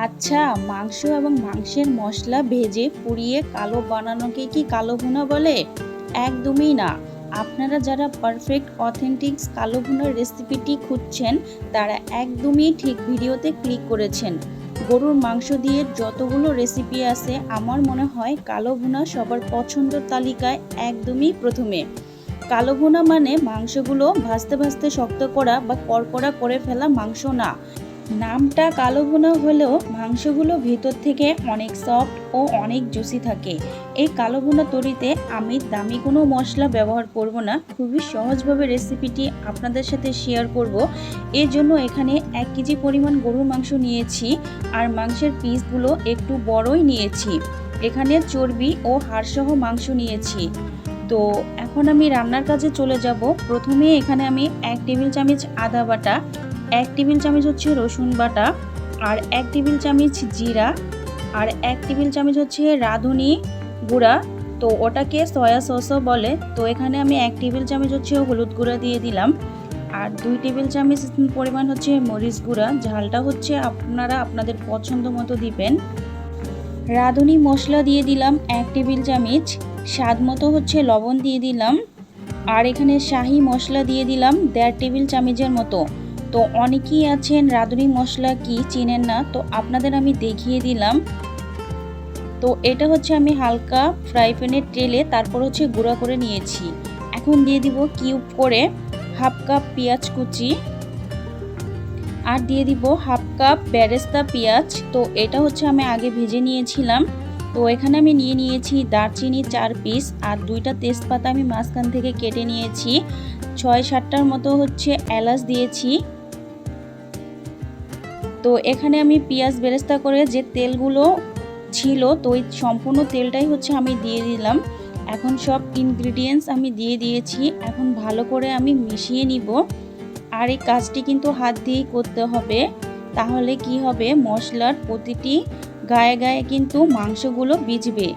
আচ্ছা, মাংস এবং মাংসের মশলা ভেজে পুড়িয়ে কালো বানানোকে কি কালো ভুনা বলে? একদমই না। আপনারা যারা পারফেক্ট অথেন্টিক কালো ভুনার রেসিপিটি খুঁজছেন তারা একদমই ঠিক ভিডিওতে ক্লিক করেছেন। গরুর মাংস দিয়ে যতগুলো রেসিপি আছে আমার মনে হয় কালো ভুনা সবার পছন্দের তালিকায় একদমই প্রথমে। কালো ভুনা মানে মাংসগুলো ভাজতে ভাজতে শক্ত করা বা কড়কড়া করে ফেলা মাংস না। নামটা কালো ভুনা হলেও মাংসগুলো ভিতর থেকে অনেক সফট ও অনেক জুসি থাকে। এই কালো ভুনা তৈরিতে আমি দামি কোনো মশলা ব্যবহার করব না, খুবই সহজভাবে রেসিপিটি আপনাদের সাথে শেয়ার করব। এর জন্য এখানে 1 কেজি পরিমাণ গরুর মাংস নিয়েছি আর মাংসের পিসগুলো একটু বড়ই নিয়েছি। এখানে চর্বি ও হাড়সহ মাংস নিয়েছি। তো এখন আমি রান্নার কাজে চলে যাব। প্রথমে এখানে আমি 1 টেবিল চামচ আদা বাটা, 1 টেবিল চামচ হচ্ছে রসুন বাটা, আর 1 টেবিল চামচ জিরা, আর 1 টেবিল চামচ হচ্ছে রাঁধুনি গুঁড়া, তো ওটাকে সয়া সসও বলে। তো এখানে আমি 1 টেবিল চামচ হচ্ছে হলুদ গুঁড়া দিয়ে দিলাম, আর 2 টেবিল চামচ পরিমাণ হচ্ছে মরিচ গুঁড়া। ঝালটা হচ্ছে আপনারা আপনাদের পছন্দ মতো দিবেন। রাঁধুনি মশলা দিয়ে দিলাম 1 টেবিল চামচ, স্বাদ মতো হচ্ছে লবণ দিয়ে দিলাম, আর এখানে শাহি মশলা দিয়ে দিলাম 1.5 টেবিল চামচের মতো। তো অনেকেই আছেন রাঁধুনি মশলা কি চিনেন না, তো আপনাদের আমি দেখিয়ে দিলাম। তো এটা হচ্ছে আমি হালকা ফ্রাই প্যানের তেলে তারপর হচ্ছে গুঁড়া করে নিয়েছি। এখন দিয়ে দিব কিউব করে হাফ কাপ পেঁয়াজ কুচি, আর দিয়ে দিব হাফ কাপ বেরেস্তা পেঁয়াজ। তো এটা হচ্ছে আমি আগে ভেজে নিয়েছিলাম। তো এখানে আমি নিয়ে নিয়েছি দারচিনি 4 পিস, আর 2টা তেজপাতা আমি মাঝখান থেকে কেটে নিয়েছি। 6-7টার মতো হচ্ছে এলাচ দিয়েছি। তো এখানে আমি পেঁয়াজ বেরেস্তা করে যে তেলগুলো ছিল, তো ওই সম্পূর্ণ তেলটাই হচ্ছে আমি দিয়ে দিলাম। এখন সব ইনগ্রিডিয়েন্টস আমি দিয়ে দিয়েছি। এখন ভালো করে আমি মিশিয়ে নিব। আর এই কাজটি কিন্তু হাত দিয়েই করতে হবে, তাহলে কি হবে মশলার প্রতিটি গায়ে গায়ে কিন্তু মাংসগুলো ভিজবে।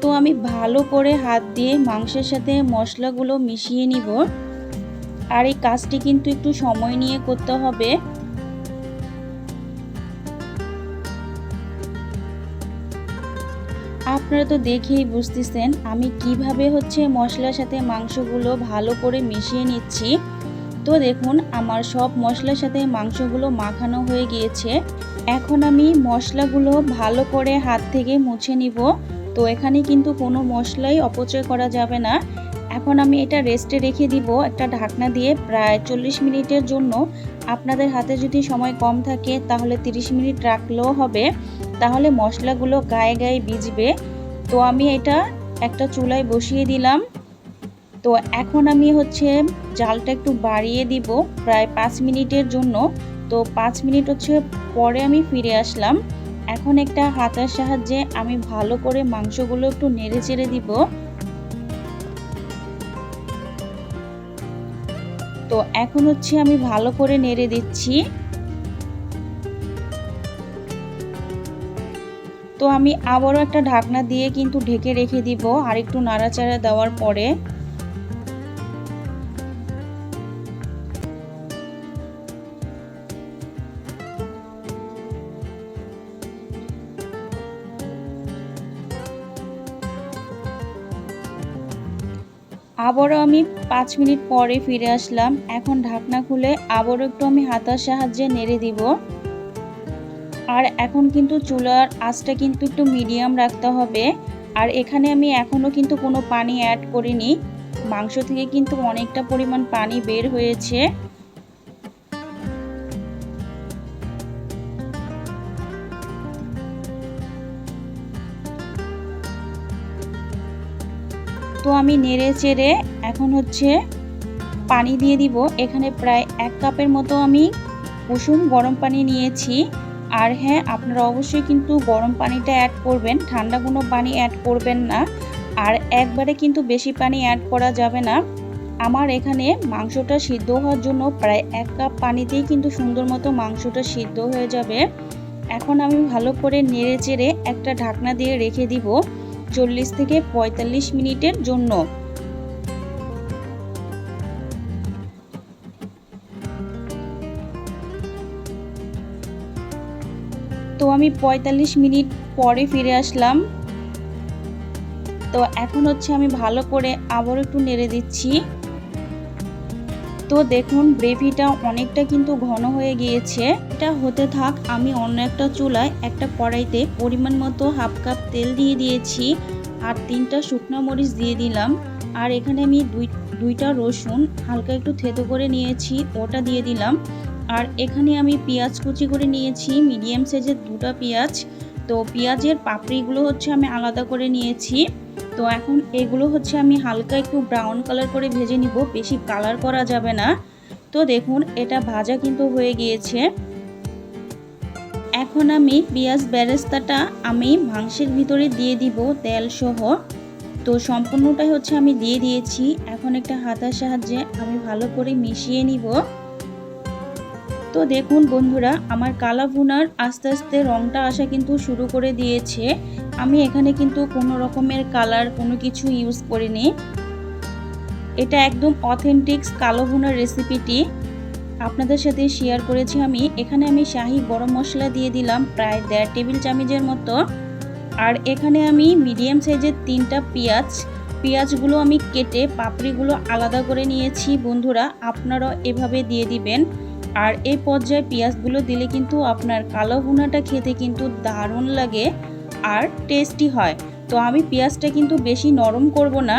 তো আমি ভালো করে হাত দিয়ে মাংসের সাথে মশলাগুলো মিশিয়ে নিব। আর এই কাজটি কিন্তু একটু সময় নিয়ে করতে হবে। আপনারা তো দেখেই বুঝতেছেন আমি কিভাবে হচ্ছে মশলার সাথে মাংসগুলো ভালো করে মিশিয়ে নিচ্ছি। তো দেখুন আমার সব মশলার সাথে মাংসগুলো মাখানো হয়ে গিয়েছে। এখন আমি মশলাগুলো ভালো করে হাত থেকে মুছে নিব। তো এখানে কিন্তু কোনো মশলাই অপচয় করা যাবে না। এখন আমি এটা রেস্টে রেখে দিব একটা ঢাকনা দিয়ে প্রায় 40 মিনিটের জন্য। আপনাদের হাতে যদি সময় কম থাকে তাহলে 30 মিনিট রাখলেও হবে, তাহলে মশলাগুলো গায়ে গায়ে ভিজবে। তো আমি এটা একটা চুলায় বসিয়ে দিলাম। তো এখন আমি হচ্ছে জালটা একটু বাড়িয়ে দিব প্রায় 5 মিনিটের জন্য। তো 5 মিনিট হচ্ছে পরে আমি ফিরে আসলাম। এখন একটা হাতার সাহায্যে আমি ভালো করে মাংসগুলো একটু নেড়ে চেড়ে দিব। তো এখন হচ্ছে আমি ভালো করে নেড়ে দিচ্ছি। তো আমি আবারও একটা ঢাকনা দিয়ে কিন্তু ঢেকে রেখে দিব আর একটু নাড়াচাড়া দেওয়ার পরে। আবারও আমি 5 মিনিট পরে ফিরে আসলাম। এখন ঢাকনা খুলে আবারও একটু আমি হাতার সাহায্যে নেড়ে দিব। আর এখন কিন্তু চুলার আঁচটা কিন্তু একটু মিডিয়াম রাখতে হবে। আর এখানে আমি এখনও কিন্তু কোনো পানি অ্যাড করিনি। মাংস থেকে কিন্তু অনেকটা পরিমাণ পানি বের হয়েছে। তো আমি নেড়ে চেড়ে এখন হচ্ছে পানি দিয়ে দিব। এখানে প্রায় 1 কাপের মতো আমি কুসুম গরম পানি নিয়েছি। আর হ্যাঁ, আপনারা অবশ্যই কিন্তু গরম পানিটা অ্যাড করবেন, ঠান্ডা কোনো পানি অ্যাড করবেন না। আর একবারে কিন্তু বেশি পানি অ্যাড করা যাবে না। আমার এখানে মাংসটা সিদ্ধ হওয়ার জন্য প্রায় 1 কাপ পানিতেই কিন্তু সুন্দর মতো মাংসটা সিদ্ধ হয়ে যাবে। এখন আমি ভালো করে নেড়ে চেড়ে একটা ঢাকনা দিয়ে রেখে দিব 40 থেকে 45 মিনিটের জন্য। তো আমি ৪৫ মিনিট পরে ফিরে আসলাম। তো এখন হচ্ছে আমি ভালো করে আবার একটু নেড়ে দিচ্ছি। তো দেখুন গ্রেভিটা অনেকটা কিন্তু ঘন হয়ে গিয়েছে। এটা হতে থাক, আমি অন্য একটা চুলায় একটা কড়াইতে পরিমাণ মতো হাফ কাপ তেল দিয়ে দিয়েছি আর ৩টা শুকনো মরিচ দিয়ে দিলাম। আর এখানে আমি দুইটা রসুন হালকা একটু থেতো করে নিয়েছি, ওটা দিয়ে দিলাম। আর এখানে আমি পেঁয়াজ কুচি করে নিয়েছি, মিডিয়াম সাইজের 2টা পেঁয়াজ। তো পেঁয়াজের পাপড়িগুলো হচ্ছে আমি আলাদা করে নিয়েছি। তো এখন এগুলো হচ্ছে আমি হালকা একটু ব্রাউন কালার করে ভেজে নিব, বেশি কালার করা যাবে না। তো দেখুন এটা ভাজা কিন্তু হয়ে গিয়েছে। এখন আমি পেঁয়াজ বেরেস্তাটা আমি মাংসের ভিতরে দিয়ে দিব তেল সহ। তো সম্পূর্ণটাই হচ্ছে আমি দিয়ে দিয়েছি। এখন একটা হাতার সাহায্যে আমি ভালো করে মিশিয়ে নিব। তো দেখুন বন্ধুরা, আমার কালা ভুনার আস্তে আস্তে রংটা আসা কিন্তু শুরু করে দিয়েছে। আমি এখানে কিন্তু কোনো রকমের কালার কোনো কিছু ইউজ করিনি। এটা একদম অথেন্টিক কালো ভুনার রেসিপিটি আপনাদের সাথে শেয়ার করেছি আমি। এখানে আমি শাহি গরম মশলা দিয়ে দিলাম প্রায় 1.5 টেবিল চামচের মতো। আর এখানে আমি মিডিয়াম সাইজের 3টা পেঁয়াজগুলো আমি কেটে পাপড়িগুলো আলাদা করে নিয়েছি। বন্ধুরা আপনারাও এভাবে দিয়ে দিবেন। আর এই পর্যায়ে পেঁয়াজগুলো দিলে কিন্তু আপনার কালো ভুনাটা খেতে কিন্তু দারুণ লাগে আর টেস্টি হয়। তো আমি পেঁয়াজটা কিন্তু বেশি নরম করব না।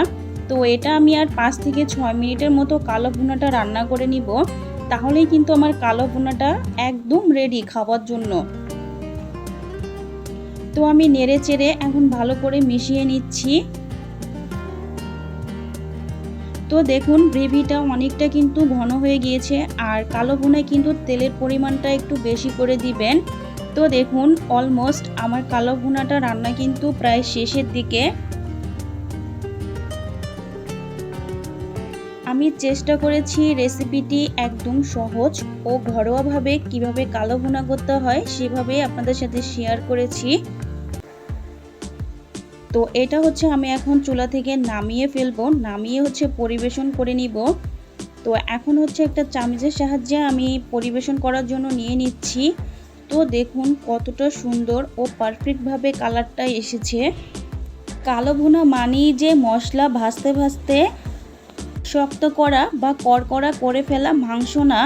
তো এটা আমি আর 5 থেকে 6 মিনিটের মতো কালো ভুনাটা রান্না করে নিব। তাহলেই কিন্তু আমার কালো ভুনাটা একদম রেডি খাওয়ার জন্য। তো আমি নেড়ে চেড়ে এখন ভালো করে মিশিয়ে নিচ্ছি। তো দেখুন গ্রেভিটা অনেকটা কিন্তু ঘন হয়ে গিয়েছে আর কালো ভুনায় কিন্তু তেলের পরিমাণটা একটু বেশি করে দিবেন। তো দেখুন অলমোস্ট আমার কালো ভুনাটা রান্না কিন্তু প্রায় শেষের দিকে। আমি চেষ্টা করেছি রেসিপিটি একদম সহজ ও ঘরোয়াভাবে কিভাবে কালো ভুনা করতে হয় সেভাবে আপনাদের সাথে শেয়ার করেছি। তো এটা হচ্ছে আমি এখন চুলা থেকে নামিয়ে ফেলবো, নামিয়ে হচ্ছে পরিবেশন করে নিব। তো এখন হচ্ছে একটা চামচের সাহায্যে আমি পরিবেশন করার জন্য নিয়ে নিচ্ছি। তো দেখুন কতটা সুন্দর ও পারফেক্টভাবে কালারটা এসেছে। কালো ভুনা মানেই যে মশলা ভাজতে ভাজতে শক্ত করা বা কড়কড়া করে ফেলা মাংস না।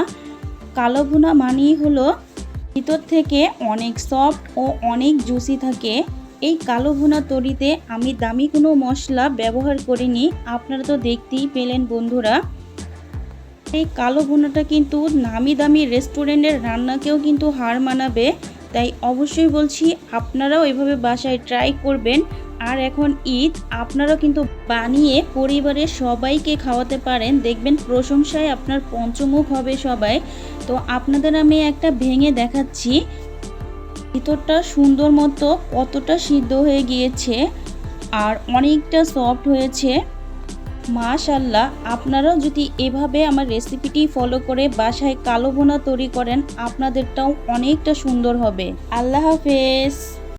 কালো ভুনা মানেই হলো ভিতর থেকে অনেক সফট ও অনেক জুসি থাকে। এই কালো ভুনা তৈরিতে আমি দামি কোনো মশলা ব্যবহার করিনি, আপনারা তো দেখতেই পেলেন বন্ধুরা। এই কালো ভুনাটা কিন্তু নামি দামি রেস্টুরেন্টের রান্নাকেও কিন্তু হার মানাবে। তাই অবশ্যই বলছি আপনারাও এভাবে বাসায় ট্রাই করবেন। আর এখন ঈদ, আপনারাও কিন্তু বানিয়ে পরিবারের সবাইকে খাওয়াতে পারেন, দেখবেন প্রশংসায় আপনার পঞ্চমুখ হবে সবাই। তো আপনাদের আমি একটা ভেঙে দেখাচ্ছি ভিতরটা সুন্দর মতো কতটা সিদ্ধ হয়ে গিয়েছে আর অনেকটা সফট হয়েছে। মাশাআল্লাহ, আপনারাও যদি এভাবে আমার রেসিপিটি ফলো করে বাসায় কালো ভুনা তৈরি করেন আপনাদেরটাও অনেকটা সুন্দর হবে। আল্লাহ হাফেজ।